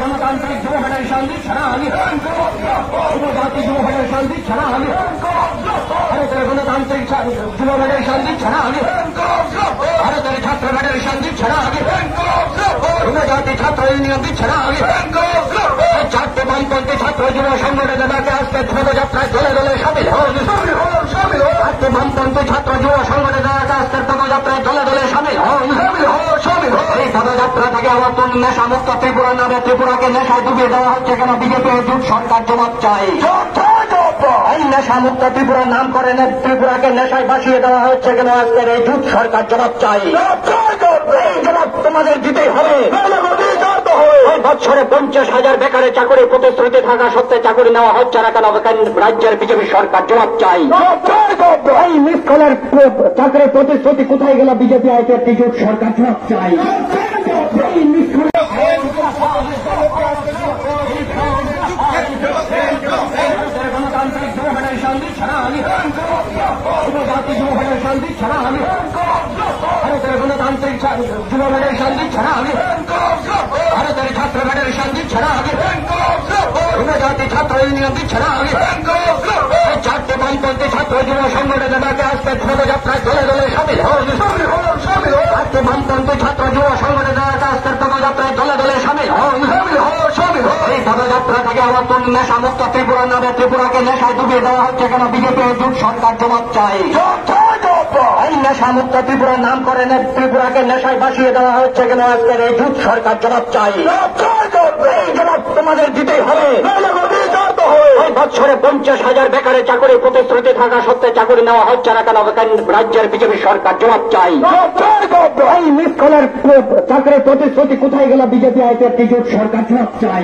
গণতান্ত্রিক যুবভারতের শান্তি ছাড়া আমি জাতি যুবভারতের শান্তি ছাড়া আমি ভারতের গণতান্ত্রিক যুবভারতের শান্তি ছাড়া আমি ভারতের ছাত্র ভাটের শান্তি ছাড়া আমি জাতি ছাত্র ইউনিয়ন ছাড়া আমি চারটে বামপন্থী ছাত্র যুব সংগঠনের ডাকে আজকে পদযাত্রায় দলে দলে সামিল হন। চারটে বামপন্থী ছাত্র যুব সংগঠনের ডাকে আজকে পদযাত্রায় দলে দলে সামিল হন। এই পদযাত্রা থেকে আমার নেশা মুক্ত ত্রিপুরা নামে ত্রিপুরাকে নেশায় ডুবিয়ে দেওয়া হচ্ছে কেন বিজেপি জোট সরকার জবাব চাই। এই নেশা মুক্ত ত্রিপুরার নাম করে ত্রিপুরাকে নেশায় বাসিয়ে দেওয়া হচ্ছে কেন আজকের এই জোট সরকার জবাব চাই। এই জবাব তোমাদের দিতেই হবে। বছরে 50,000 বেকারে চাকরি প্রতিশ্রুতি থাকা সত্ত্বে চাকরি নেওয়া হচ্ছে না কেন রাজ্যের বিজেপি সরকার জবাব চাই। এই মিসকলের চাকরির প্রতিশ্রুতি কোথায় গেল বিজেপি আইপিএফটি জোট সরকার জবাব চাই। গণতান্ত্রিক যুবভারতের শান্তি ছাড়া আমি জাতি যুবভারতের শান্তি ছাড়া আমি ভারতের গণতান্ত্রিক যুবভারতের শান্তি ছাড়া আমি ভারতের ছাত্র ভাটের শান্তি ছাড়া আমি জাতি ছাত্র ইউনিয়ন ছাড়া আমি চারটে বামপন্থী ছাত্র যুব সংগঠনের ডাকে আজকে পদযাত্রায় দলে দলে সামিল হন। চারটে বামপন্থী ছাত্র যুব সংগঠনের ডাকে আজকে পদযাত্রায় দলে দলে সামিল হন। এই পদযাত্রা থেকে আমার নেশা মুক্ত ত্রিপুরা নামে ত্রিপুরাকে নেশায় ডুবিয়ে দেওয়া হচ্ছে কেন বিজেপি জোট সরকার জবাব চাই। এই নেশা মুক্ত ত্রিপুরার নাম করে ত্রিপুরাকে নেশায় বাসিয়ে দেওয়া হচ্ছে কেন আজকের এই জোট সরকার জবাব চাই। এই জবাব তোমাদের দিতেই হবে। বছরে 50,000 বেকারে চাকরি প্রতিশ্রুতি থাকা সত্ত্বে চাকরি নেওয়া হচ্ছে না কেন রাজ্যের বিজেপি সরকার জবাব চাই। এই মিসকলের চাকরির প্রতিশ্রুতি কোথায় গেল বিজেপি আইপিএফটি জোট সরকার জবাব চাই।